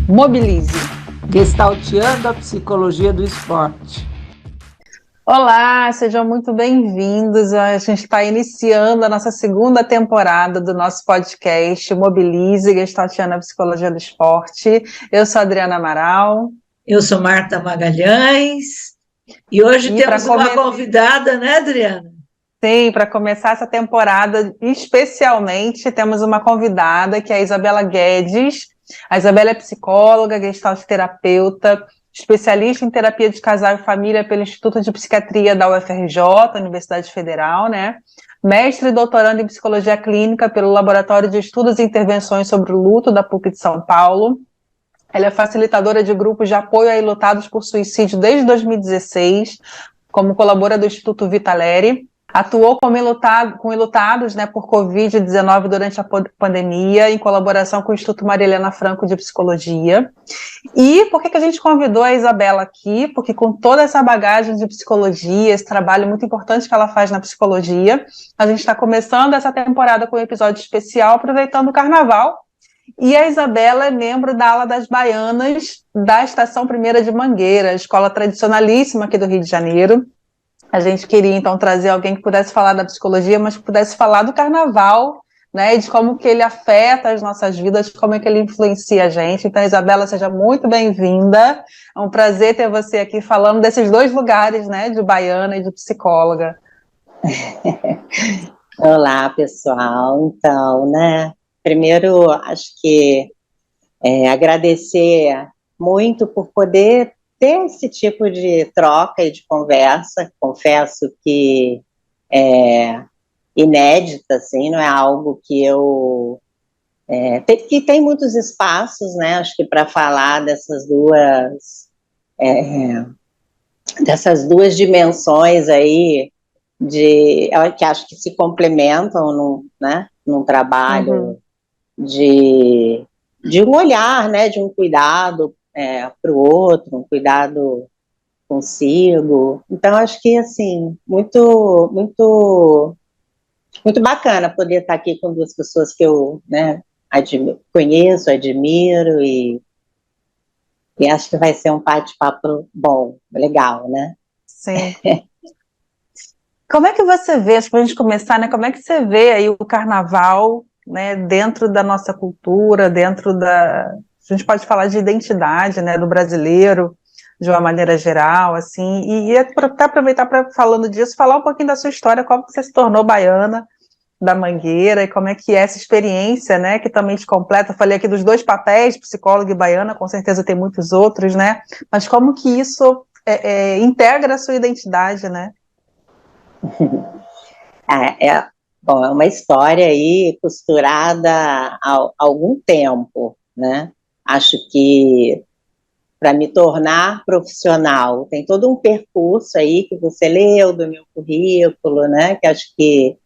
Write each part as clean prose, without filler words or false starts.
Mobilize. Gestalteando a psicologia do esporte. Olá, sejam muito bem-vindos. A gente está iniciando a nossa segunda temporada do nosso podcast Mobilize, Gestalteando a Psicologia do Esporte. Eu sou a Adriana Amaral. Eu sou Marta Magalhães. E hoje temos uma convidada, né, Adriana? Sim, para começar essa temporada, especialmente, temos uma convidada, que é a Isabela Guedes. A Isabela é psicóloga, gestalt terapeuta, especialista em terapia de casal e família pelo Instituto de Psiquiatria da UFRJ, Universidade Federal, né? Mestre e doutorando em psicologia clínica pelo Laboratório de Estudos e Intervenções sobre o Luto da PUC de São Paulo. Ela é facilitadora de grupos de apoio a enlutados por suicídio desde 2016, como colaboradora do Instituto Vitaleri. Atuou com enlutados, né, por Covid-19 durante a pandemia, em colaboração com o Instituto Maria Helena Franco de Psicologia. E por que a gente convidou a Isabela aqui? Porque com toda essa bagagem de psicologia, esse trabalho muito importante que ela faz na psicologia, a gente está começando essa temporada com um episódio especial, aproveitando o Carnaval. E a Isabela é membro da ala das baianas da Estação Primeira de Mangueira, escola tradicionalíssima aqui do Rio de Janeiro. A gente queria, então, trazer alguém que pudesse falar da psicologia, mas que pudesse falar do carnaval, né, e de como que ele afeta as nossas vidas, como é que ele influencia a gente. Então, Isabela, seja muito bem-vinda. É um prazer ter você aqui falando desses dois lugares, né, de baiana e de psicóloga. Olá, pessoal. Então, né, primeiro, acho que agradecer muito por poder ter esse tipo de troca e de conversa. Confesso que é inédita, assim, não é algo que eu... que tem muitos espaços, né, acho que para falar dessas duas dimensões aí, que acho que se complementam num trabalho de um olhar, né, de um cuidado para o outro, um cuidado consigo. Então, acho que, assim, muito, muito, muito bacana poder estar aqui com duas pessoas que eu, né, conheço, admiro, e acho que vai ser um bate-papo bom, legal, né? Sim. Como é que você vê, acho que para a gente começar, né, como é que você vê aí o carnaval, né, dentro da nossa cultura, dentro da... A gente pode falar de identidade, né, do brasileiro, de uma maneira geral, assim, e até aproveitar para, falando disso, falar um pouquinho da sua história, como você se tornou baiana da Mangueira, e como é que é essa experiência, né, que também te completa. Eu falei aqui dos dois papéis, psicóloga e baiana, com certeza tem muitos outros, né, mas como que isso integra a sua identidade, né? Bom, é uma história aí costurada há algum tempo, né? Acho que para me tornar profissional tem todo um percurso aí que você leu do meu currículo, né? Que acho que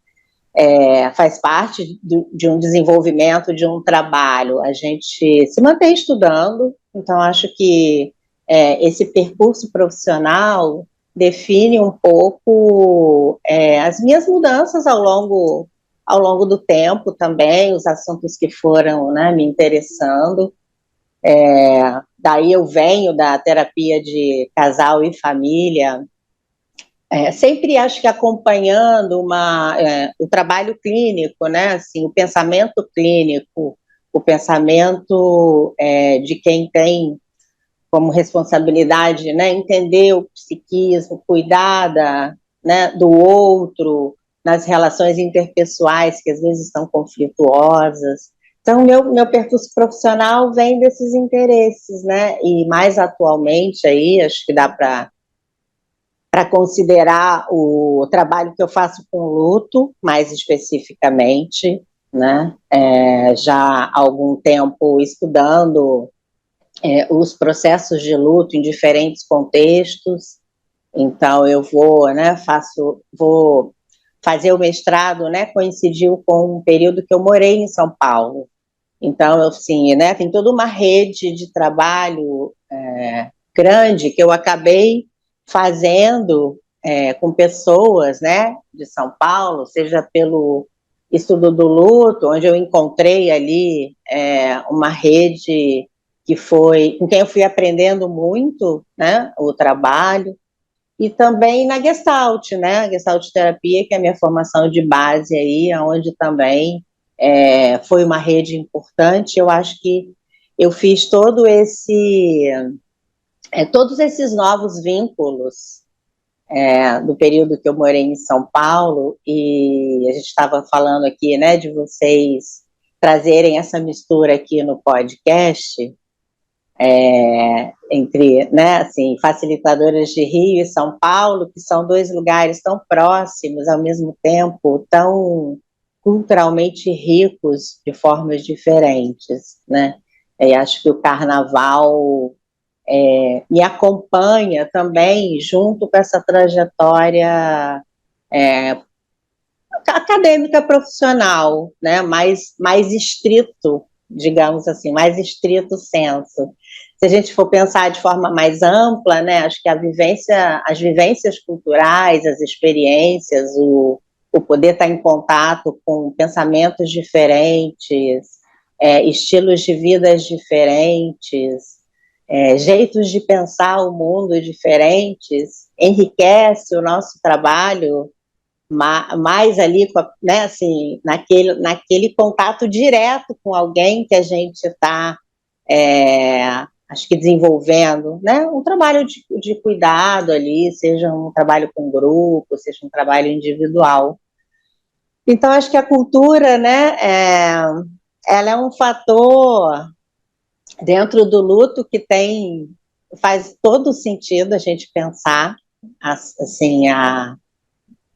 faz parte de um desenvolvimento de um trabalho. A gente se mantém estudando, então acho que esse percurso profissional define um pouco as minhas mudanças ao longo do tempo também, os assuntos que foram, né, me interessando. Daí eu venho da terapia de casal e família, sempre acho que acompanhando o trabalho clínico, né, assim, o pensamento clínico, o pensamento de quem tem como responsabilidade, né, entender o psiquismo, cuidar né, do outro, nas relações interpessoais que às vezes estão conflituosas. Então, meu percurso profissional vem desses interesses, né, e mais atualmente aí, acho que dá para considerar o trabalho que eu faço com luto, mais especificamente, né, já há algum tempo estudando os processos de luto em diferentes contextos. Então eu vou fazer o mestrado, né, coincidiu com um período que eu morei em São Paulo. Então, assim, né, tem toda uma rede de trabalho grande que eu acabei fazendo com pessoas, né, de São Paulo, seja pelo estudo do luto, onde eu encontrei ali uma rede que foi com quem eu fui aprendendo muito, né, o trabalho, e também na Gestalt, né, a Gestalt terapia, que é a minha formação de base aí, onde também foi uma rede importante. Eu acho que eu fiz todos esses novos vínculos do período que eu morei em São Paulo, e a gente estava falando aqui, né, de vocês trazerem essa mistura aqui no podcast, entre, né, assim, facilitadoras de Rio e São Paulo, que são dois lugares tão próximos, ao mesmo tempo tão culturalmente ricos de formas diferentes, né? E acho que o carnaval me acompanha também junto com essa trajetória acadêmica profissional, né? Mais estrito, digamos assim, mais estrito senso. Se a gente for pensar de forma mais ampla, né, acho que as vivências culturais, as experiências, o poder estar em contato com pensamentos diferentes, estilos de vidas diferentes, jeitos de pensar o mundo diferentes, enriquece o nosso trabalho mais ali, né, assim, naquele contato direto com alguém que a gente está, acho que desenvolvendo, né, um trabalho de cuidado ali, seja um trabalho com grupo, seja um trabalho individual. Então, acho que a cultura, né, ela é um fator dentro do luto que faz todo sentido a gente pensar, assim, a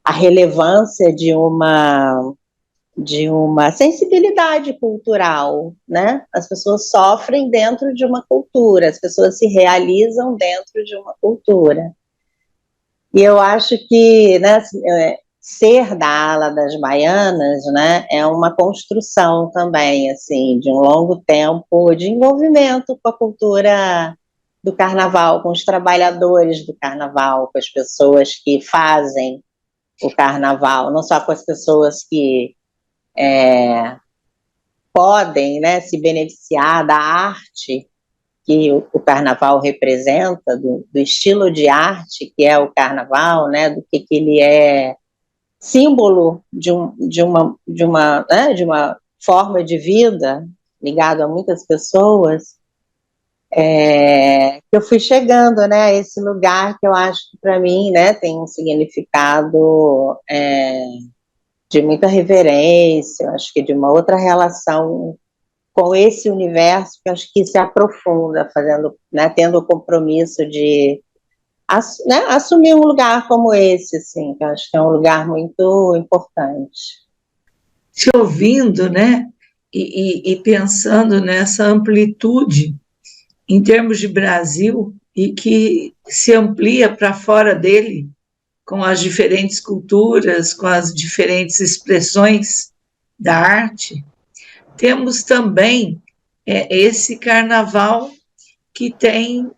relevância de uma sensibilidade cultural, né? As pessoas sofrem dentro de uma cultura, as pessoas se realizam dentro de uma cultura. E eu acho que, né, ser da ala das baianas, né, é uma construção também, assim, de um longo tempo de envolvimento com a cultura do carnaval, com os trabalhadores do carnaval, com as pessoas que fazem o carnaval, não só com as pessoas que podem, né, se beneficiar da arte que o carnaval representa, do estilo de arte que é o carnaval, né, do que ele é símbolo de uma forma de vida ligado a muitas pessoas, que eu fui chegando, né, a esse lugar que eu acho que para mim, né, tem um significado de muita reverência, eu acho que de uma outra relação com esse universo que eu acho que se aprofunda, né, tendo o compromisso de assumir um lugar como esse, assim, que eu acho que é um lugar muito importante. Te ouvindo, né, e pensando nessa amplitude em termos de Brasil e que se amplia para fora dele, com as diferentes culturas, com as diferentes expressões da arte, temos também esse carnaval que tem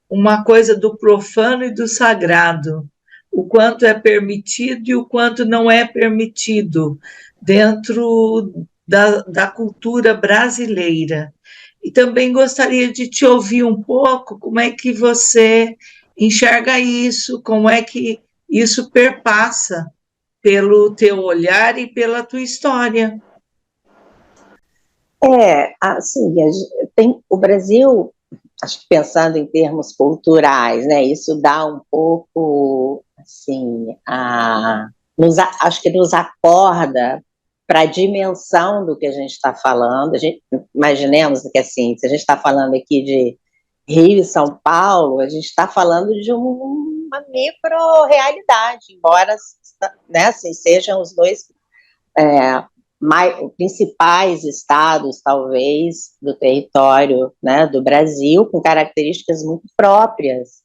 uma coisa do profano e do sagrado, o quanto é permitido e o quanto não é permitido dentro da cultura brasileira. E também gostaria de te ouvir um pouco como é que você enxerga isso, como é que isso perpassa pelo teu olhar e pela tua história. Assim, tem o Brasil, acho que pensando em termos culturais, né, isso dá um pouco, assim, acho que nos acorda para a dimensão do que a gente está falando. Imaginemos que, assim, se a gente está falando aqui de Rio e São Paulo, a gente está falando de uma micro-realidade, embora, né, assim, sejam os dois principais estados, talvez, do território, né, do Brasil, com características muito próprias,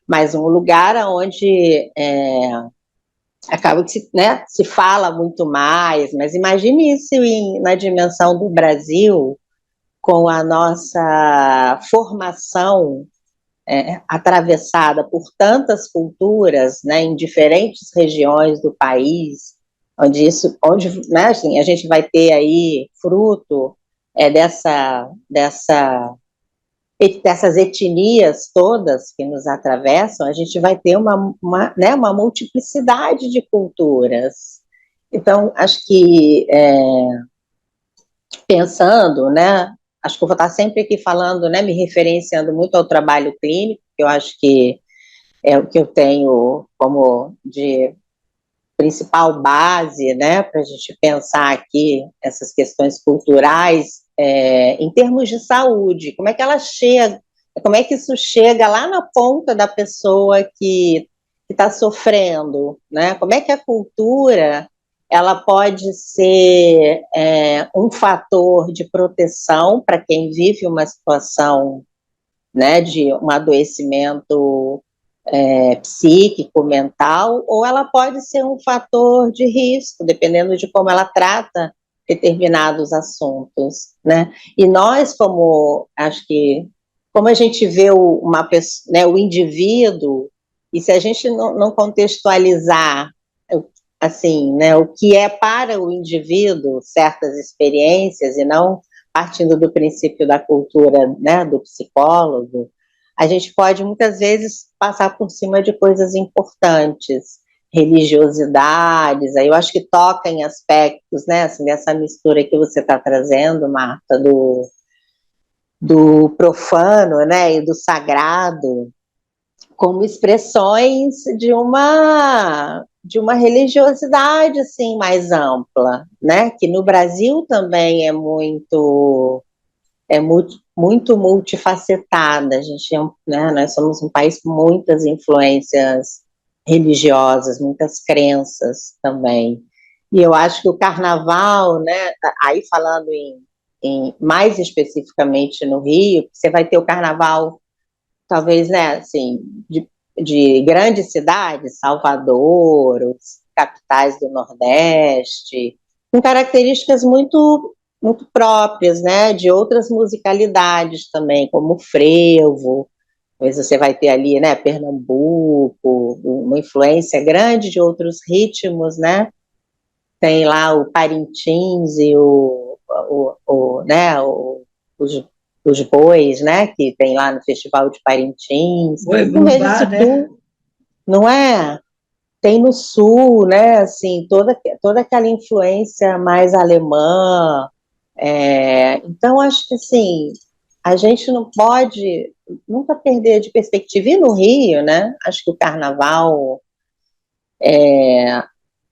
mas um lugar onde acaba que se fala muito mais. Mas imagine isso na dimensão do Brasil, com a nossa formação atravessada por tantas culturas, né, em diferentes regiões do país, onde né, assim, a gente vai ter aí fruto dessas etnias todas que nos atravessam, a gente vai ter uma multiplicidade de culturas. Então, acho que, pensando, né, acho que eu vou estar sempre aqui falando, né, me referenciando muito ao trabalho clínico, que eu acho que é o que eu tenho como de principal base, né, para a gente pensar aqui essas questões culturais, em termos de saúde, como é que ela chega, como é que isso chega lá na ponta da pessoa que está sofrendo, né? Como é que a cultura ela pode ser um fator de proteção para quem vive uma situação, né, de um adoecimento psíquico, mental, ou ela pode ser um fator de risco, dependendo de como ela trata determinados assuntos, né? E nós, acho que, como a gente vê uma pessoa, né, o indivíduo, e se a gente não contextualizar, assim, né, o que é para o indivíduo certas experiências, e não partindo do princípio da cultura, né, do psicólogo, a gente pode muitas vezes passar por cima de coisas importantes, religiosidades, aí eu acho que toca em aspectos, né, assim, dessa mistura que você está trazendo, Marta, do profano, né, e do sagrado, como expressões de uma religiosidade, assim, mais ampla, né, que no Brasil também é muito multifacetada. A gente né, nós somos um país com muitas influências religiosas, muitas crenças também. E eu acho que o carnaval, né, aí falando mais especificamente no Rio, você vai ter o carnaval, talvez, né, assim, de grandes cidades, Salvador, os capitais do Nordeste, com características muito próprias, né, de outras musicalidades também, como o frevo. Talvez você vai ter ali, né, Pernambuco, uma influência grande de outros ritmos, né? Tem lá o Parintins e né, os bois, né, que tem lá no Festival de Parintins. Boi Não vejo bumbá, isso né? tudo, não é? Tem no Sul, né, assim, toda aquela influência mais alemã. Então, acho que, assim, a gente não pode nunca perder de perspectiva. E no Rio, né, acho que o carnaval,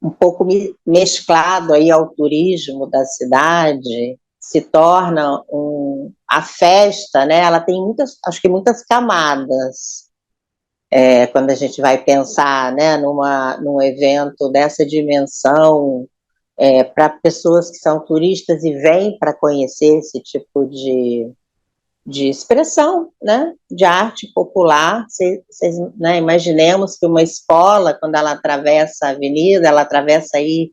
um pouco mesclado aí ao turismo da cidade, se torna a festa, né, ela tem acho que muitas camadas. Quando a gente vai pensar, né, num evento dessa dimensão, para pessoas que são turistas e vêm para conhecer esse tipo de expressão, né, de arte popular. Né, imaginemos que uma escola, quando ela atravessa a avenida, ela atravessa aí,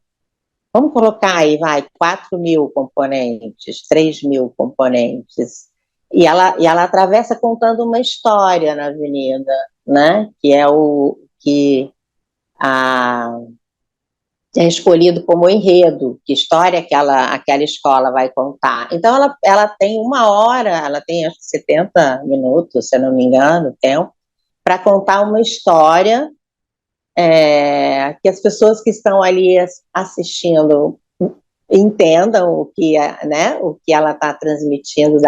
vamos colocar aí, 4.000 componentes, 3.000 componentes, e ela atravessa contando uma história na avenida, né, que é o que é escolhido como enredo, que história aquela escola vai contar. Então, ela tem 1 hora, ela tem acho que 70 minutos, se eu não me engano, tempo, para contar uma história que as pessoas que estão ali assistindo entendam né, o que ela está transmitindo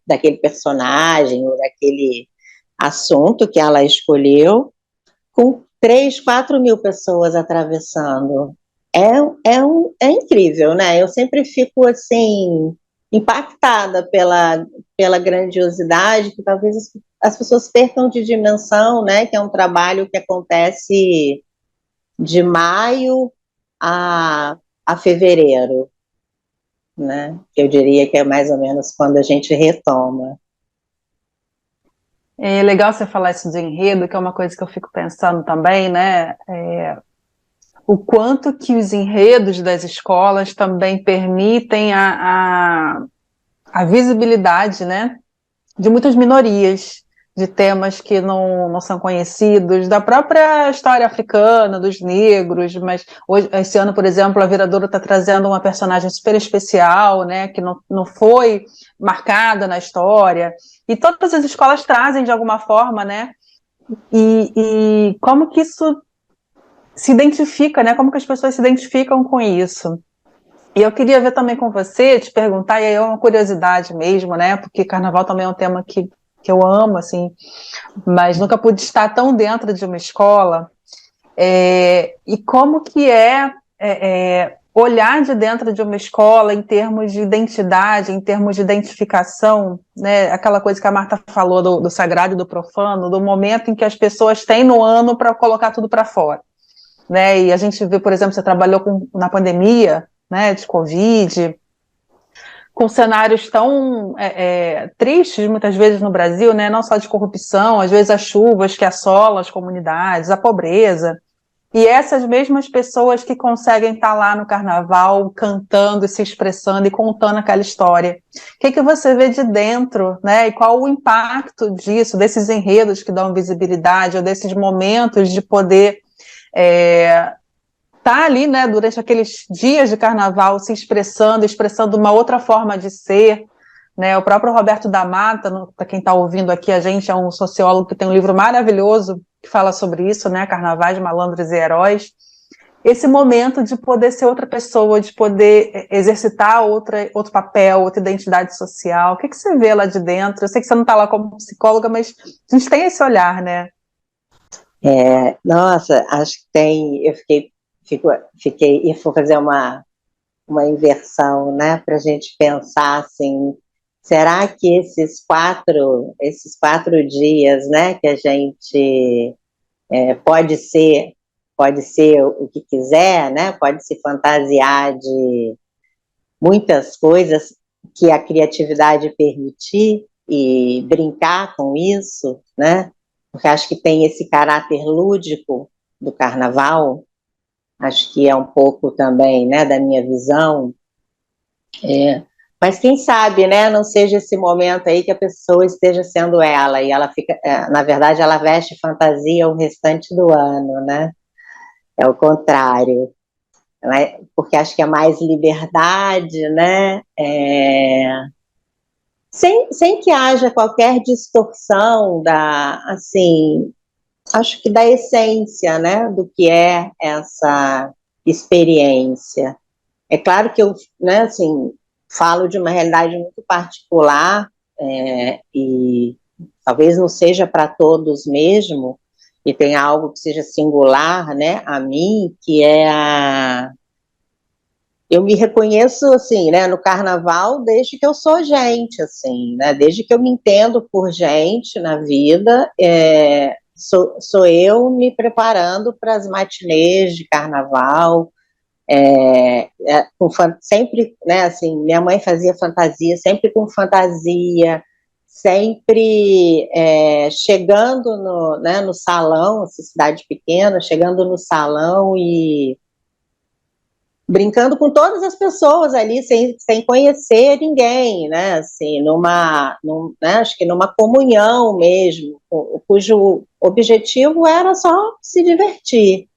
daquele personagem ou daquele assunto que ela escolheu, com 3, 4 mil pessoas atravessando. É incrível, né? Eu sempre fico, assim, impactada pela grandiosidade, que talvez as pessoas percam de dimensão, né? Que é um trabalho que acontece de maio a fevereiro, né? Eu diria que é mais ou menos quando a gente retoma. É legal você falar isso de enredo, que é uma coisa que eu fico pensando também, né? O quanto que os enredos das escolas também permitem a visibilidade, né, de muitas minorias, de temas que não são conhecidos, da própria história africana, dos negros, mas hoje, esse ano, por exemplo, a Viradouro está trazendo uma personagem super especial, né, que não foi marcada na história, e todas as escolas trazem de alguma forma, né, e como que isso se identifica, né, como que as pessoas se identificam com isso. E eu queria ver também com você, te perguntar, e aí é uma curiosidade mesmo, né, porque carnaval também é um tema que eu amo, assim, mas nunca pude estar tão dentro de uma escola, e como que olhar de dentro de uma escola em termos de identidade, em termos de identificação, né, aquela coisa que a Marta falou do sagrado e do profano, do momento em que as pessoas têm no ano para colocar tudo para fora, né, e a gente vê, por exemplo, você trabalhou na pandemia, né, de Covid, com cenários tão tristes, muitas vezes, no Brasil, né? Não só de corrupção, às vezes as chuvas que assolam as comunidades, a pobreza. E essas mesmas pessoas que conseguem estar lá no carnaval, cantando e se expressando e contando aquela história. O que você vê de dentro, né? E qual o impacto disso, desses enredos que dão visibilidade, ou desses momentos de poder tá ali, né, durante aqueles dias de carnaval, se expressando uma outra forma de ser, né, o próprio Roberto da Mata, para quem está ouvindo aqui, a gente é um sociólogo que tem um livro maravilhoso que fala sobre isso, né, Carnavais, Malandros e Heróis, esse momento de poder ser outra pessoa, de poder exercitar outro papel, outra identidade social. O que você vê lá de dentro? Eu sei que você não está lá como psicóloga, mas a gente tem esse olhar, né? Nossa, acho que tem, e vou fazer uma inversão, né, para a gente pensar assim, será que esses quatro dias, né, que a gente pode ser o que quiser, né, pode se fantasiar de muitas coisas que a criatividade permitir e brincar com isso, né, porque acho que tem esse caráter lúdico do carnaval. Acho que é um pouco também, né, da minha visão. Mas quem sabe, né, não seja esse momento aí que a pessoa esteja sendo ela, e ela fica, na verdade, ela veste fantasia o restante do ano, né? É o contrário, né? Porque acho que é mais liberdade, né? Sem que haja qualquer distorção assim, acho que da essência, né, do que é essa experiência. É claro que eu, né, assim, falo de uma realidade muito particular, e talvez não seja para todos mesmo, e tem algo que seja singular, né, a mim, que é eu me reconheço, assim, né, no carnaval desde que eu sou gente, assim, né, desde que eu me entendo por gente na vida, sou eu me preparando para as matinês de carnaval, sempre, né, assim, minha mãe fazia fantasia, sempre com fantasia, sempre chegando no salão, essa cidade pequena, chegando no salão e brincando com todas as pessoas ali, sem conhecer ninguém, né, assim, né, acho que numa comunhão mesmo, cujo objetivo era só se divertir.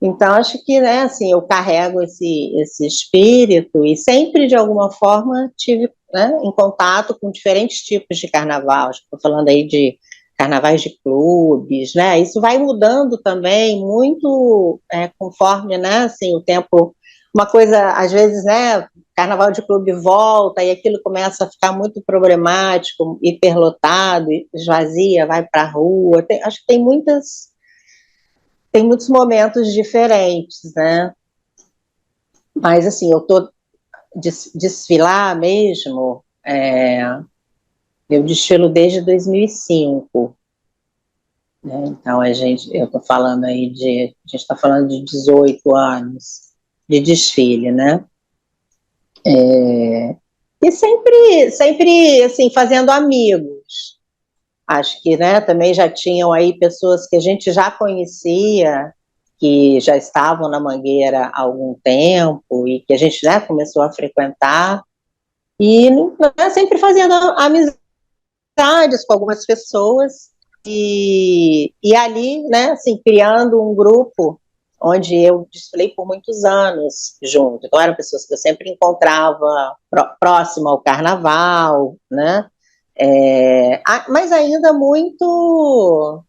Então, acho que, né, assim, eu carrego esse espírito e sempre, de alguma forma, tive, né, em contato com diferentes tipos de carnaval. Estou falando aí de carnavais de clubes, né? Isso vai mudando também muito conforme, né, assim, o tempo. Uma coisa, às vezes, né, carnaval de clube volta e aquilo começa a ficar muito problemático, hiperlotado, esvazia, vai para a rua. Acho que tem muitos momentos diferentes, né? Mas, assim, eu tô desfilar mesmo, eu desfilo desde 2005, né? Então, eu tô falando aí a gente está falando de 18 anos de desfile, né? E sempre, assim, fazendo amigos. Acho que, né, também já tinham aí pessoas que a gente já conhecia, que já estavam na Mangueira há algum tempo e que a gente, né, começou a frequentar, e, né, sempre fazendo amizade amizades com algumas pessoas, e ali, né, assim, criando um grupo onde eu desfilei por muitos anos junto. Então, eram pessoas que eu sempre encontrava próximo ao carnaval, né? Mas ainda muito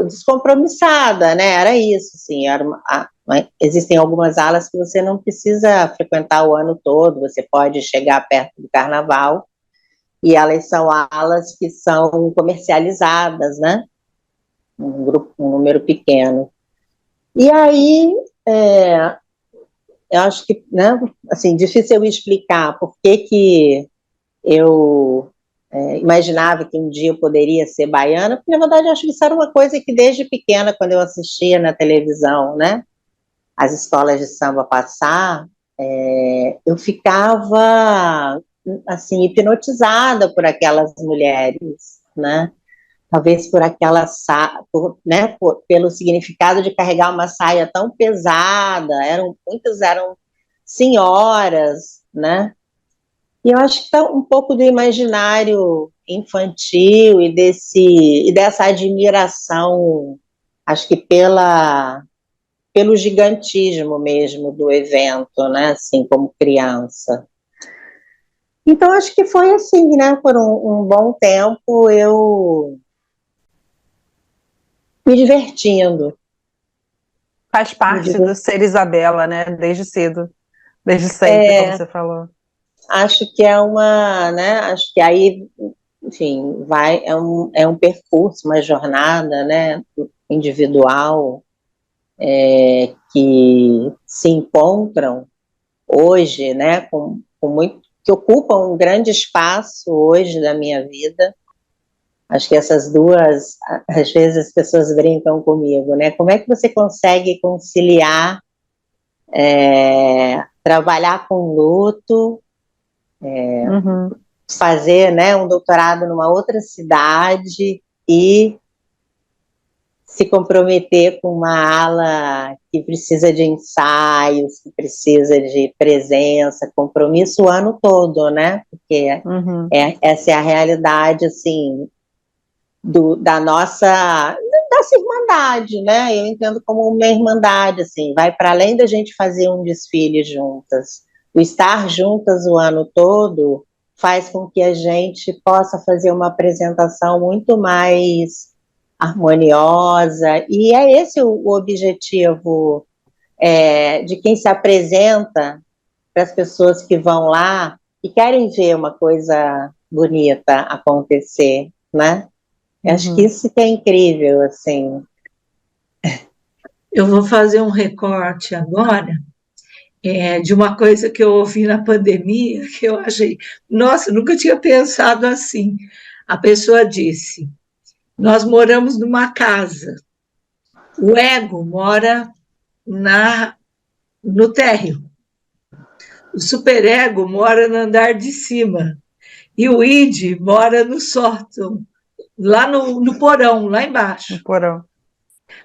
descompromissada, né? Era isso, assim, existem algumas alas que você não precisa frequentar o ano todo, você pode chegar perto do carnaval, e elas são alas que são comercializadas, né? Um número pequeno. E aí, eu acho que, né, assim, difícil eu explicar por que eu imaginava que um dia eu poderia ser baiana, porque, na verdade, eu acho que isso era uma coisa que, desde pequena, quando eu assistia na televisão, né, as escolas de samba passar, eu ficava, assim, hipnotizada por aquelas mulheres, né, talvez por aquela né, pelo significado de carregar uma saia tão pesada, muitas eram senhoras, né, e eu acho que está um pouco do imaginário infantil e dessa admiração, acho que pelo gigantismo mesmo do evento, né, assim, como criança. Então, acho que foi assim, né, por um bom tempo eu me divertindo. Faz parte do ser Isabela, né? Desde cedo, desde sempre, como você falou. Acho que né? Acho que aí, enfim, é um percurso, uma jornada, né? Individual, que se encontram hoje, né? Que ocupam um grande espaço hoje da minha vida. Acho que essas duas, às vezes as pessoas brincam comigo, né? Como é que você consegue conciliar trabalhar com luto, fazer, né, um doutorado numa outra cidade e se comprometer com uma ala que precisa de ensaios, que precisa de presença, compromisso o ano todo, né? Porque essa é a realidade, assim, da nossa irmandade, né? Eu entendo como uma irmandade, assim, vai para além da gente fazer um desfile juntas. O estar juntas o ano todo faz com que a gente possa fazer uma apresentação muito mais harmoniosa, e é esse o objetivo de quem se apresenta para as pessoas que vão lá e querem ver uma coisa bonita acontecer, né? Acho que isso que é incrível, assim. Eu vou fazer um recorte agora de uma coisa que eu ouvi na pandemia, que eu achei, nossa, nunca tinha pensado assim. A pessoa disse: nós moramos numa casa, o ego mora no térreo, o superego mora no andar de cima, e o id mora no sótão, lá no porão, lá embaixo. No porão.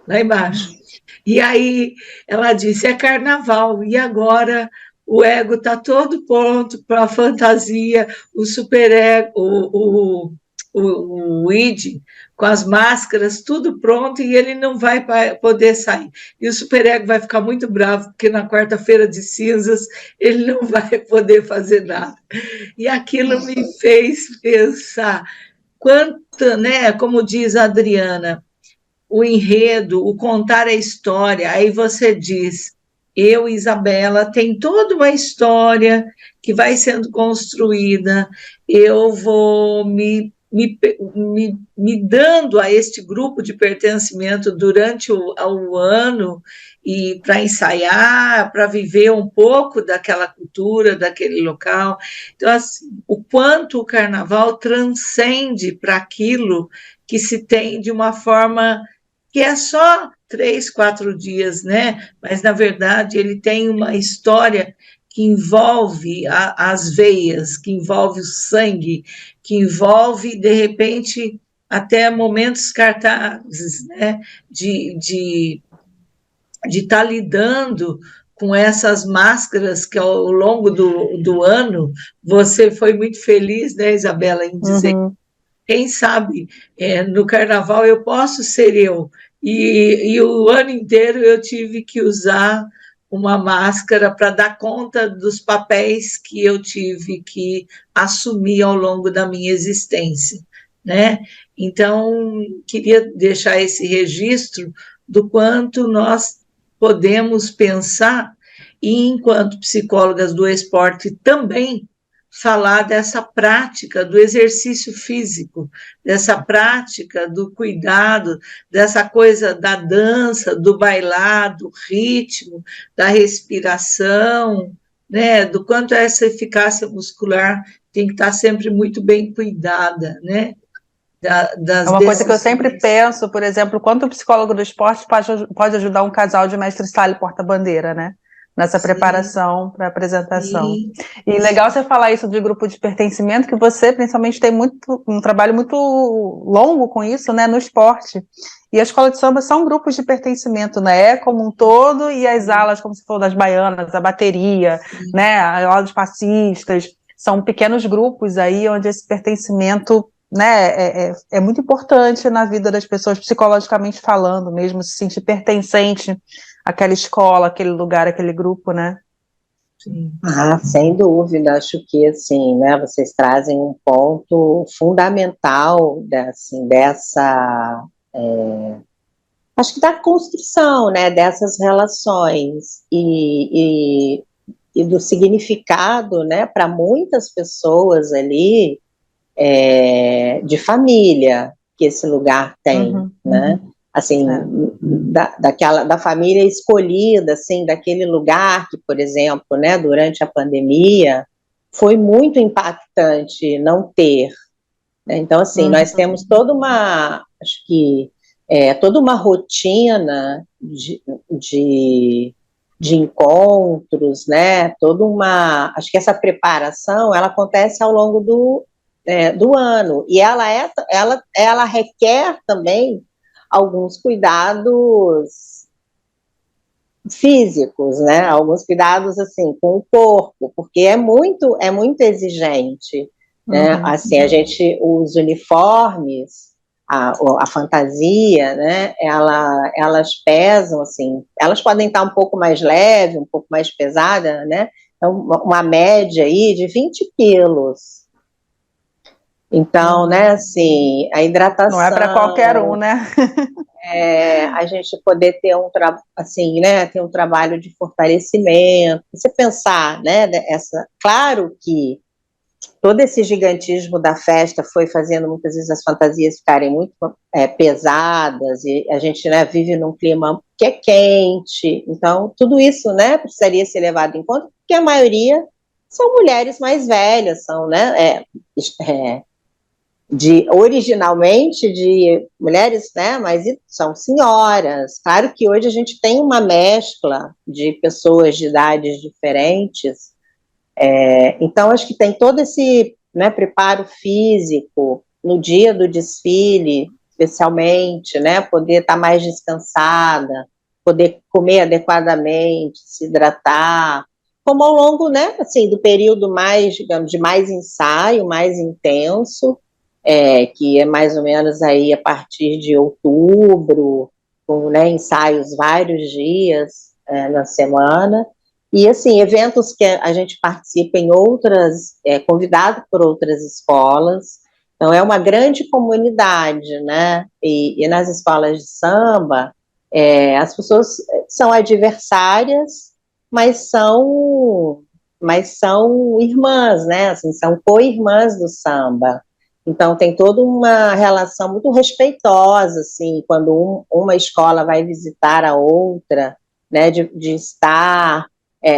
Lá embaixo. E aí ela disse: é carnaval, e agora o ego está todo pronto para a fantasia, o superego, o id, com as máscaras, tudo pronto, e ele não vai poder sair. E o superego vai ficar muito bravo, porque na quarta-feira de cinzas ele não vai poder fazer nada. E aquilo me fez pensar quanto, né, como diz a Adriana, o enredo, o contar a história, aí você diz: eu, Isabela, tem toda uma história que vai sendo construída, eu vou me dando a este grupo de pertencimento durante o ano, e para ensaiar, para viver um pouco daquela cultura, daquele local. Então, assim, o quanto o carnaval transcende para aquilo que se tem de uma forma que é só 3, 4 dias, né? Mas, na verdade, ele tem uma história que envolve as veias, que envolve o sangue, que envolve, de repente, até momentos cartazes, né? De estar lidando com essas máscaras que ao longo do ano você foi muito feliz, né, Isabela, em dizer, quem sabe no carnaval eu posso ser eu. E o ano inteiro eu tive que usar uma máscara para dar conta dos papéis que eu tive que assumir ao longo da minha existência, né? Então, queria deixar esse registro do quanto nós podemos pensar e, enquanto psicólogas do esporte, também falar dessa prática do exercício físico, dessa prática do cuidado, dessa coisa da dança, do bailar, do ritmo, da respiração, né? Do quanto essa eficácia muscular tem que estar sempre muito bem cuidada, né? É uma coisa que eu sempre penso, por exemplo, quanto o psicólogo do esporte pode ajudar um casal de mestre-sala e porta-bandeira, né? Nessa preparação para a apresentação. Sim. E legal você falar isso de grupo de pertencimento, que você, principalmente, tem um trabalho muito longo com isso, né, no esporte. E a escola de samba são grupos de pertencimento, né, como um todo, e as alas, como você falou, das baianas, a bateria, né, a ala dos passistas, são pequenos grupos aí onde esse pertencimento, né, é muito importante na vida das pessoas, psicologicamente falando mesmo, se sentir pertencente àquela escola, aquele lugar, aquele grupo, né? Sim. Sem dúvida, acho que, assim, né, vocês trazem um ponto fundamental, assim, acho que da construção, né, dessas relações e do significado, né, para muitas pessoas ali, de família que esse lugar tem, né? Assim, da família escolhida, assim, daquele lugar que, por exemplo, né, durante a pandemia, foi muito impactante não ter, né? Então, assim, nós temos toda uma, acho que, toda uma rotina de encontros, né? Acho que essa preparação, ela acontece ao longo do ano, e ela requer também alguns cuidados físicos, né? Alguns cuidados, assim, com o corpo, porque é muito exigente, né? Assim, os uniformes, a fantasia, né? Elas pesam, assim, elas podem estar um pouco mais leve, um pouco mais pesada, né? Então, uma média aí de 20 quilos. Então, né, assim, a hidratação... Não é para qualquer um, né? A gente poder ter assim, né, ter um trabalho de fortalecimento. Você pensar, né, claro que todo esse gigantismo da festa foi fazendo muitas vezes as fantasias ficarem muito pesadas, e a gente, né, vive num clima que é quente, então tudo isso, né, precisaria ser levado em conta, porque a maioria são mulheres mais velhas, são, né, originalmente de mulheres, né, mas são senhoras. Claro que hoje a gente tem uma mescla de pessoas de idades diferentes, então acho que tem todo esse, né, preparo físico no dia do desfile, especialmente, né, poder estar mais descansada, poder comer adequadamente, se hidratar, como ao longo, né, assim, do período mais, digamos, de mais ensaio, mais intenso, que é mais ou menos aí a partir de outubro, com, né, ensaios vários dias na semana, e assim, eventos que a gente participa em convidado por outras escolas, então é uma grande comunidade, né, e nas escolas de samba, as pessoas são adversárias, mas são irmãs, né, assim, são co-irmãs do samba. Então, tem toda uma relação muito respeitosa, assim, quando uma escola vai visitar a outra, né, de estar,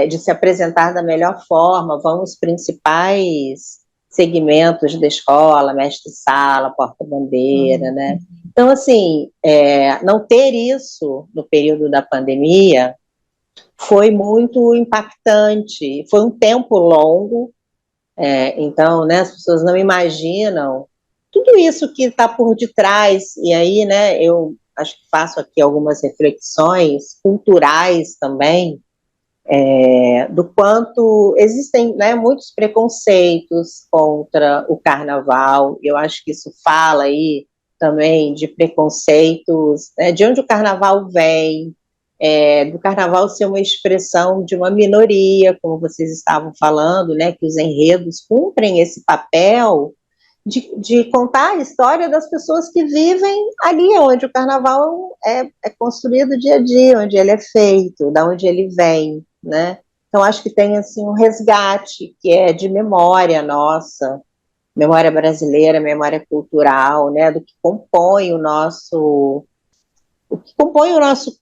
de se apresentar da melhor forma, vão os principais segmentos da escola, mestre-sala, porta-bandeira, né? Então, assim, não ter isso no período da pandemia foi muito impactante, foi um tempo longo. Então, né, as pessoas não imaginam tudo isso que está por detrás, e aí, né, eu acho que faço aqui algumas reflexões culturais também, do quanto existem, né, muitos preconceitos contra o carnaval. Eu acho que isso fala aí também de preconceitos, né, de onde o carnaval vem, do carnaval ser uma expressão de uma minoria, como vocês estavam falando, né, que os enredos cumprem esse papel de contar a história das pessoas que vivem ali, onde o carnaval é construído dia a dia, onde ele é feito, da onde ele vem, né? Então, acho que tem, assim, um resgate que é de memória nossa, memória brasileira, memória cultural, né, do que compõe o nosso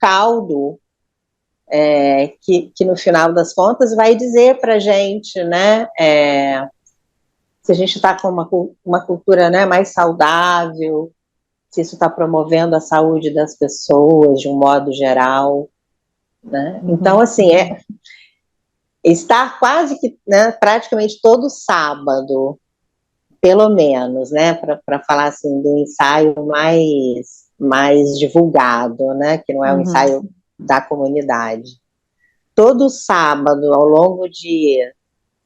caldo, que no final das contas vai dizer para a gente, né, se a gente está com uma cultura, né, mais saudável, se isso está promovendo a saúde das pessoas de um modo geral, né? Então, assim, estar quase que, né, praticamente todo sábado, pelo menos, né, para falar assim do ensaio mais divulgado, né, que não é um ensaio da comunidade. Todo sábado, ao longo de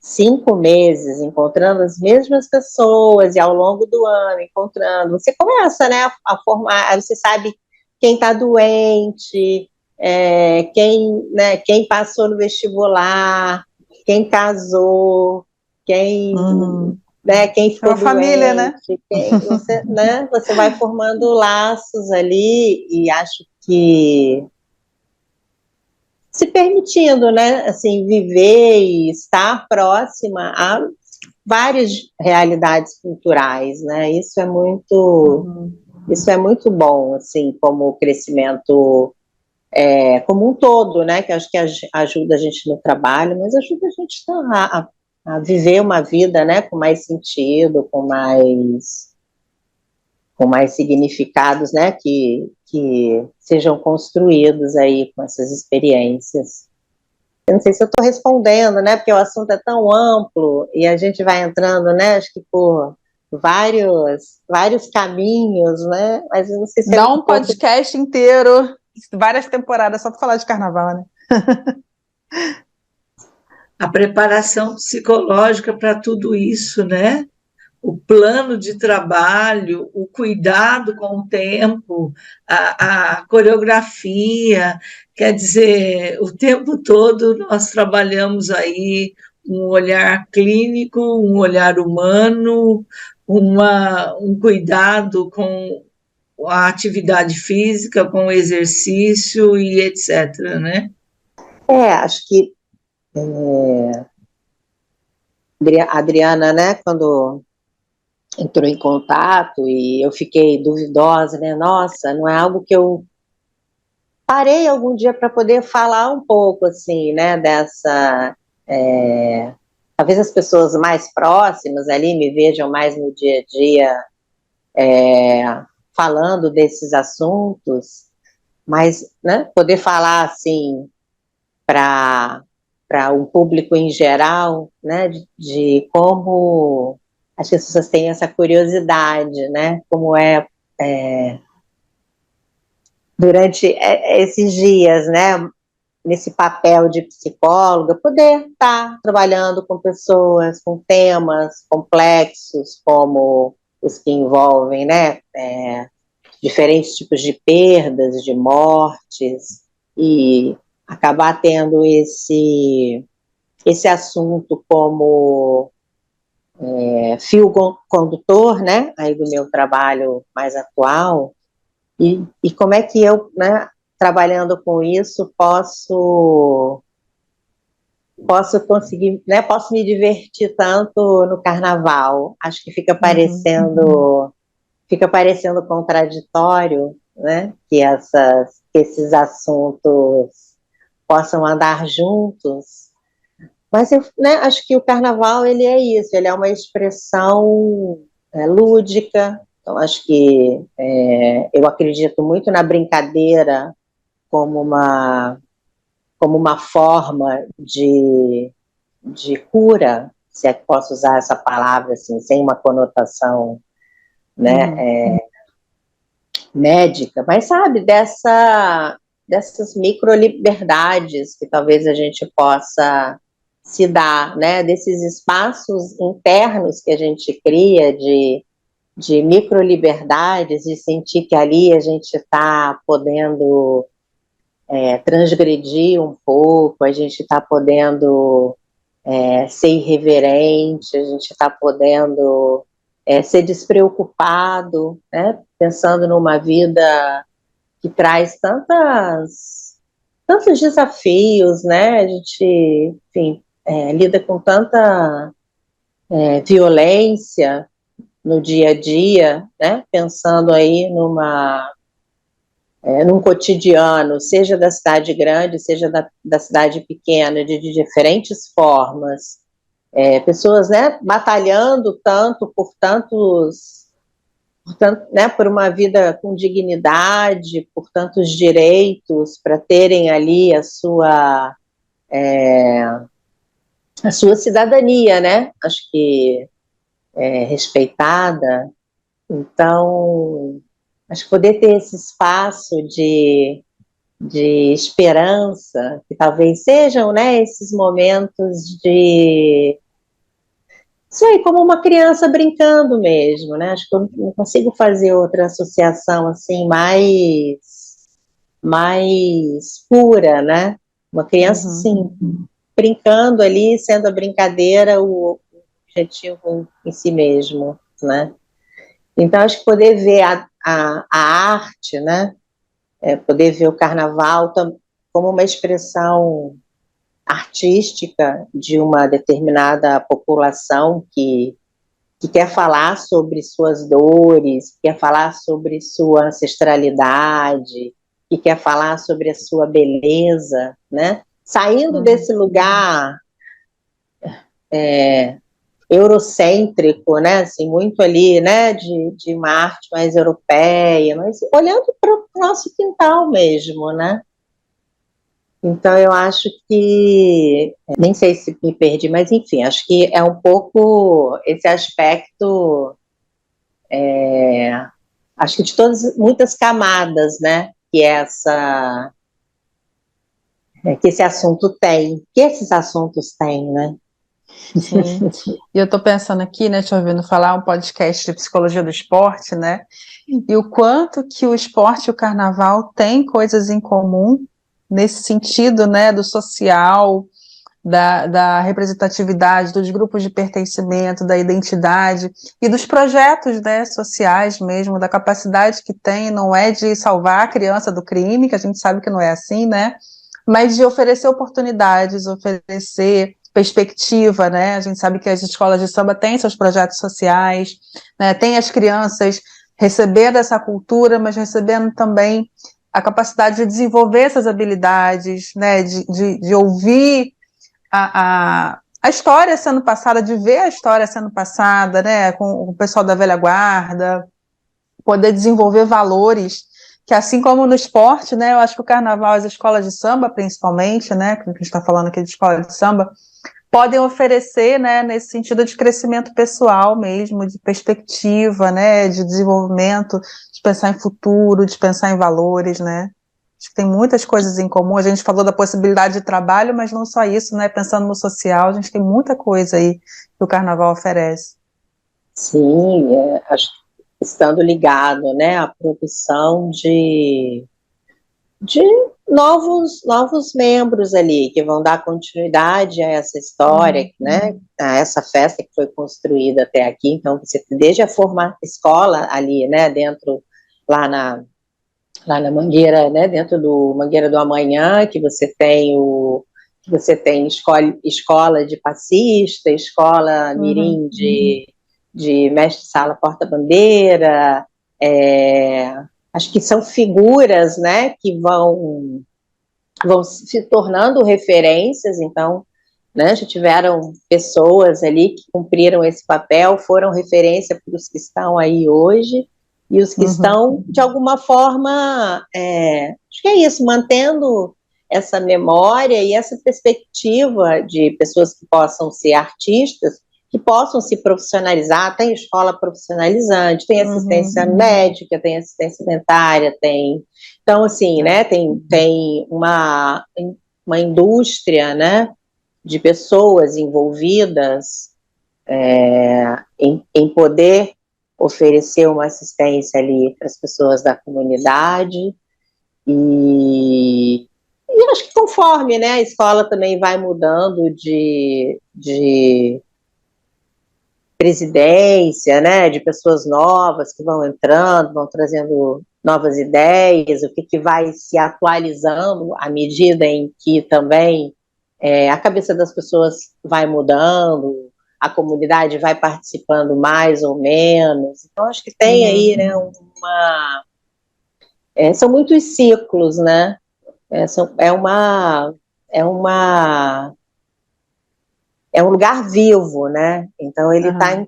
5 meses, encontrando as mesmas pessoas, e ao longo do ano encontrando, você começa, né, a formar, você sabe quem está doente, quem passou no vestibular, quem casou, quem ficou doente, família, né? Você vai formando laços ali, e acho que se permitindo, né, assim, viver e estar próxima a várias realidades culturais, né? Isso é muito bom, assim, como crescimento como um todo, né? Que acho que ajuda a gente no trabalho, mas ajuda a gente a viver uma vida, né, com mais sentido, com mais significados, né, que sejam construídos aí com essas experiências. Eu não sei se eu estou respondendo, né, porque o assunto é tão amplo e a gente vai entrando, né, acho que por vários caminhos, né, mas eu não sei se... Dá um podcast inteiro, várias temporadas só para falar de carnaval, né? A preparação psicológica para tudo isso, né? O plano de trabalho, o cuidado com o tempo, a coreografia, quer dizer, o tempo todo nós trabalhamos aí um olhar clínico, um olhar humano, um cuidado com a atividade física, com o exercício e etc., né? Acho que a Adriana, né, quando entrou em contato e eu fiquei duvidosa, né? Nossa, não é algo que eu parei algum dia para poder falar um pouco, assim, né? Dessa... talvez as pessoas mais próximas ali me vejam mais no dia a dia falando desses assuntos, mas, né, poder falar, assim, para um público em geral, né? De como as pessoas têm essa curiosidade, né? Como durante esses dias, né? Nesse papel de psicóloga, poder estar trabalhando com pessoas, com temas complexos, como os que envolvem, né? Diferentes tipos de perdas, de mortes, e acabar tendo esse assunto como fio condutor, né, aí do meu trabalho mais atual, e como é que eu, né, trabalhando com isso, posso conseguir, né, posso me divertir tanto no carnaval. Acho que fica parecendo contraditório, né, que esses assuntos possam andar juntos. Mas eu, né, acho que o carnaval, ele é isso, ele é uma expressão lúdica. Então, acho que eu acredito muito na brincadeira como uma forma de cura, se é que posso usar essa palavra assim, sem uma conotação, né, médica, mas sabe, dessas micro-liberdades que talvez a gente possa se dar, né, desses espaços internos que a gente cria de micro-liberdades, de sentir que ali a gente está podendo transgredir um pouco, a gente está podendo ser irreverente, a gente está podendo ser despreocupado, né, pensando numa vida que traz tantos desafios, né, a gente, enfim, lida com tanta violência no dia a dia, né, pensando aí num cotidiano, seja da cidade grande, seja da cidade pequena, de diferentes formas, pessoas, né, batalhando tanto, né, por uma vida com dignidade, por tantos direitos, para terem ali a sua cidadania, né, acho que respeitada. Então, acho que poder ter esse espaço de esperança, que talvez sejam, né, esses momentos de... Isso aí, como uma criança brincando mesmo, né? Acho que eu não consigo fazer outra associação assim mais pura, né? Uma criança, assim, brincando ali, sendo a brincadeira o objetivo em si mesmo, né? Então, acho que poder ver a arte, né? Poder ver o carnaval como uma expressão artística de uma determinada população que quer falar sobre suas dores, quer falar sobre sua ancestralidade, que quer falar sobre a sua beleza, né? Saindo desse lugar eurocêntrico, né? Assim, muito ali, né? De uma arte mais europeia, mas olhando para o nosso quintal mesmo, né? Então, eu acho que, nem sei se me perdi, mas enfim, acho que é um pouco esse aspecto, acho que de muitas camadas, né, que esse assunto tem, que esses assuntos têm, né? Sim. E eu estou pensando aqui, né, te ouvindo falar um podcast de psicologia do esporte, né, e o quanto que o esporte e o carnaval têm coisas em comum nesse sentido, né, do social, da representatividade, dos grupos de pertencimento, da identidade e dos projetos, né, sociais mesmo, da capacidade que tem, não é de salvar a criança do crime, que a gente sabe que não é assim, né, mas de oferecer oportunidades, oferecer perspectiva, né? A gente sabe que as escolas de samba têm seus projetos sociais, né? Tem as crianças recebendo essa cultura, mas recebendo também a capacidade de desenvolver essas habilidades, né? De ouvir a história sendo passada, de ver a história sendo passada, né? Com o pessoal da velha guarda, poder desenvolver valores que, assim como no esporte, né, eu acho que o carnaval, as escolas de samba, principalmente, né, que a gente está falando aqui de escola de samba, podem oferecer, né, nesse sentido de crescimento pessoal mesmo, de perspectiva, né, de desenvolvimento, de pensar em futuro, de pensar em valores, né. Acho que tem muitas coisas em comum. A gente falou da possibilidade de trabalho, mas não só isso, né, pensando no social, a gente tem muita coisa aí que o carnaval oferece. Sim, acho que estando ligado, né, à produção de novos membros ali, que vão dar continuidade a essa história, né, a essa festa que foi construída até aqui. Então, você desde a formar escola ali, né, lá na Mangueira, né, dentro do Mangueira do Amanhã, que você tem escola de passista, escola mirim de mestre-sala porta-bandeira, acho que são figuras, né, que vão se tornando referências. Então, né, já tiveram pessoas ali que cumpriram esse papel, foram referência para os que estão aí hoje, e os que estão, de alguma forma, acho que é isso, mantendo essa memória e essa perspectiva de pessoas que possam ser artistas, que possam se profissionalizar. Tem escola profissionalizante, tem assistência médica, tem assistência dentária, tem... Então, assim, né, tem uma indústria, né, de pessoas envolvidas em poder oferecer uma assistência ali para as pessoas da comunidade. E acho que conforme, né, a escola também vai mudando de presidência, né, de pessoas novas que vão entrando, vão trazendo novas ideias, o que vai se atualizando à medida em que também a cabeça das pessoas vai mudando, a comunidade vai participando mais ou menos. Então, acho que tem aí, né, são muitos ciclos, né? É um lugar vivo, né? Então ele está em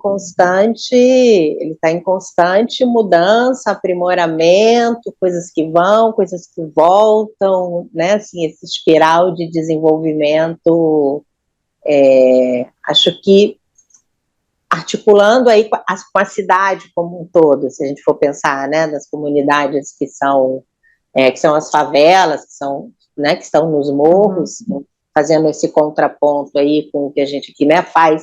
constante mudança, aprimoramento, coisas que vão, coisas que voltam, né? Assim, esse espiral de desenvolvimento, acho que articulando aí com a cidade como um todo, se a gente for pensar, né, das comunidades que são as favelas, que estão nos morros, fazendo esse contraponto aí com o que a gente aqui, né, faz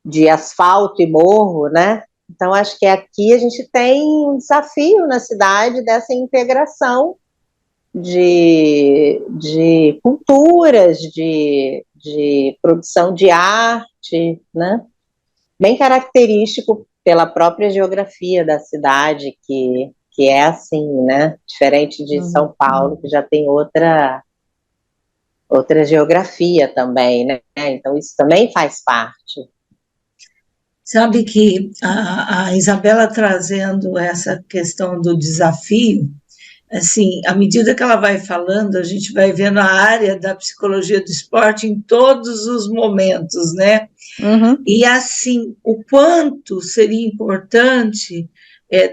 de asfalto e morro, né? Então, acho que aqui a gente tem um desafio na cidade dessa integração de culturas, de produção de arte, né? Bem característico pela própria geografia da cidade, que é assim, né? Diferente de São Paulo, que já tem outra geografia também, né? Então, isso também faz parte. Sabe que a Isabela trazendo essa questão do desafio, assim, à medida que ela vai falando, a gente vai vendo a área da psicologia do esporte em todos os momentos, né? E, assim, o quanto seria importante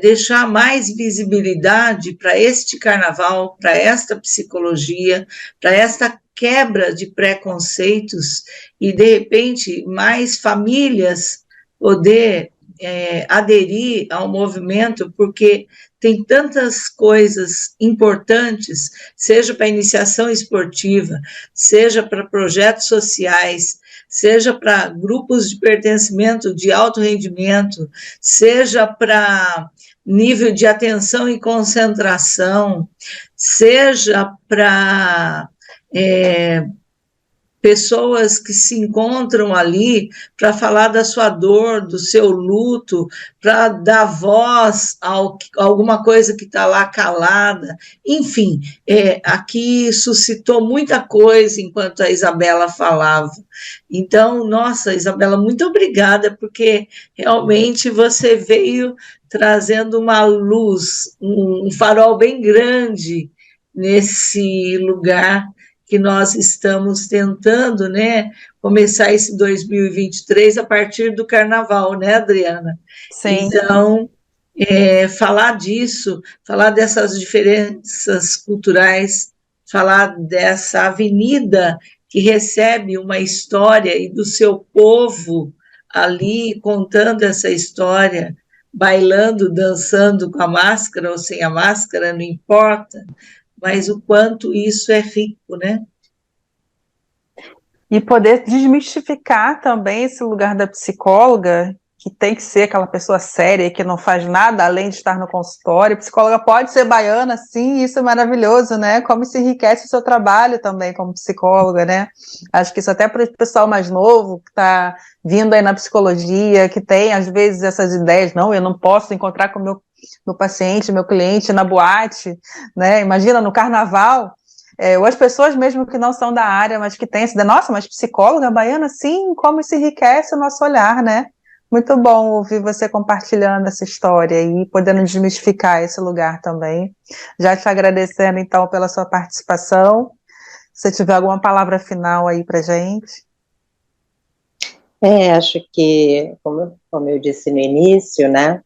deixar mais visibilidade para este carnaval, para esta psicologia, para esta quebra de preconceitos e, de repente, mais famílias poder aderir ao movimento, porque tem tantas coisas importantes, seja para iniciação esportiva, seja para projetos sociais, seja para grupos de pertencimento de alto rendimento, seja para nível de atenção e concentração, seja para pessoas que se encontram ali para falar da sua dor, do seu luto, para dar voz a alguma coisa que está lá calada. Enfim, aqui suscitou muita coisa enquanto a Isabela falava. Então, nossa, Isabela, muito obrigada, porque realmente você veio trazendo uma luz, um farol bem grande nesse lugar que nós estamos tentando, né, começar esse 2023 a partir do carnaval, né, Adriana? Sim. Então, falar disso, falar dessas diferenças culturais, falar dessa avenida que recebe uma história e do seu povo ali contando essa história, bailando, dançando com a máscara ou sem a máscara, não importa, mas o quanto isso é rico, né? E poder desmistificar também esse lugar da psicóloga, que tem que ser aquela pessoa séria, que não faz nada além de estar no consultório. A psicóloga pode ser baiana, sim, isso é maravilhoso, né? Como se enriquece o seu trabalho também como psicóloga, né? Acho que isso até para o pessoal mais novo, que está vindo aí na psicologia, que tem, às vezes, essas ideias, não, eu não posso encontrar com o meu paciente, meu cliente na boate, né? Imagina, no carnaval, ou as pessoas mesmo que não são da área, mas que têm essa ideia, nossa, mas psicóloga baiana, sim, como isso enriquece o nosso olhar, né? Muito bom ouvir você compartilhando essa história e podendo desmistificar esse lugar também. Já te agradecendo, então, pela sua participação. Se tiver alguma palavra final aí para gente. Acho que, como eu disse no início, né,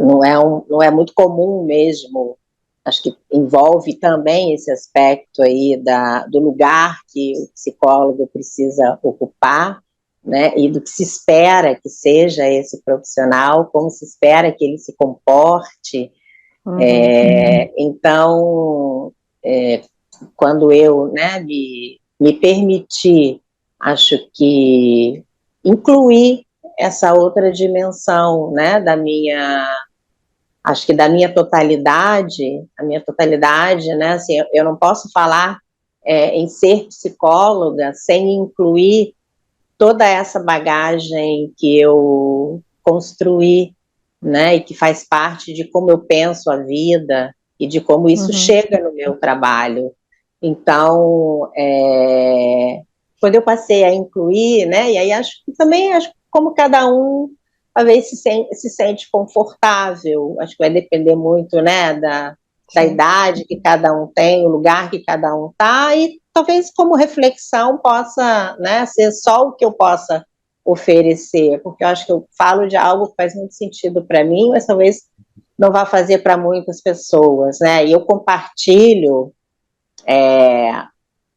não é muito comum mesmo, acho que envolve também esse aspecto aí do lugar que o psicólogo precisa ocupar, né, e do que se espera que seja esse profissional, como se espera que ele se comporte. Então, quando eu, né, me permiti, acho que incluir essa outra dimensão, né, acho que da minha totalidade, né, assim, eu não posso falar em ser psicóloga sem incluir toda essa bagagem que eu construí, né, e que faz parte de como eu penso a vida e de como isso chega no meu trabalho. Então, quando eu passei a incluir, né, e aí acho que como cada um talvez se sente confortável, acho que vai depender muito, né, da idade que cada um tem, o lugar que cada um está, e talvez como reflexão possa, né, ser só o que eu possa oferecer, porque eu acho que eu falo de algo que faz muito sentido para mim, mas talvez não vá fazer para muitas pessoas, né, e eu compartilho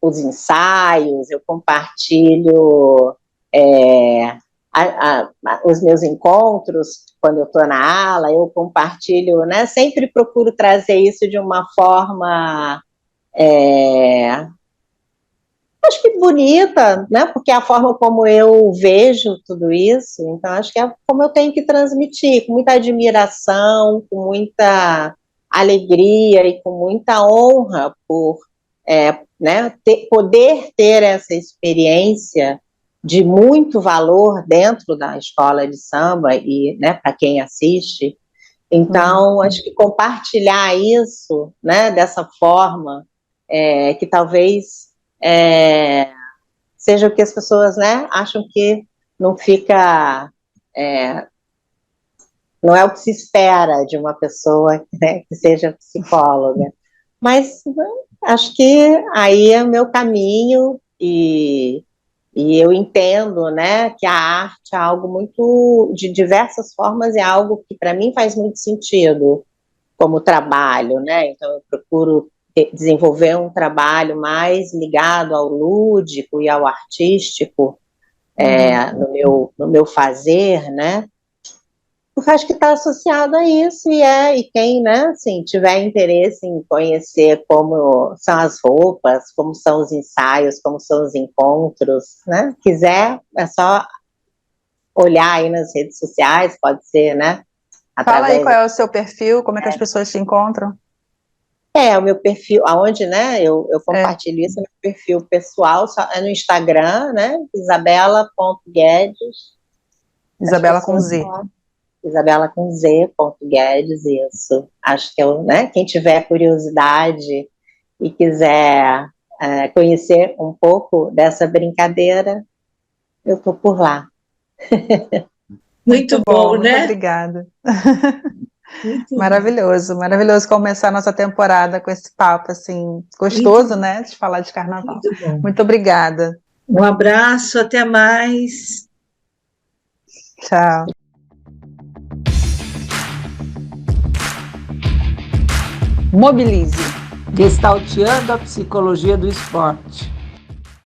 os ensaios, eu compartilho os meus encontros, quando eu estou na ala, eu compartilho, né, sempre procuro trazer isso de uma forma, acho que bonita, né, porque é a forma como eu vejo tudo isso, então acho que é como eu tenho que transmitir, com muita admiração, com muita alegria e com muita honra por né, poder ter essa experiência de muito valor dentro da escola de samba e, né, para quem assiste. Então, acho que compartilhar isso, né, dessa forma, que talvez seja o que as pessoas, né, acham que não fica, não é o que se espera de uma pessoa, né, que seja psicóloga. Mas acho que aí é o meu caminho e eu entendo, né, que a arte é algo muito, de diversas formas, é algo que para mim faz muito sentido como trabalho, né, então eu procuro desenvolver um trabalho mais ligado ao lúdico e ao artístico no meu fazer, né, porque acho que está associado a isso, e quem, né, assim, tiver interesse em conhecer como são as roupas, como são os ensaios, como são os encontros, né, quiser, é só olhar aí nas redes sociais, pode ser, né, Fala aí qual é o seu perfil, como é que as pessoas te encontram? O meu perfil, aonde, né, eu compartilho isso, meu perfil pessoal, é no Instagram, né, isabela.guedes. Isabela com Z. Isabela com Z, Guedes, isso. Acho que né, quem tiver curiosidade e quiser conhecer um pouco dessa brincadeira, eu estou por lá. Muito bom, né? Muito obrigada. Maravilhoso, maravilhoso começar nossa temporada com esse papo, assim, gostoso, né, de falar de carnaval. Muito bom. Muito obrigada. Um abraço, até mais. Tchau. Mobilize. Gestalteando a psicologia do esporte.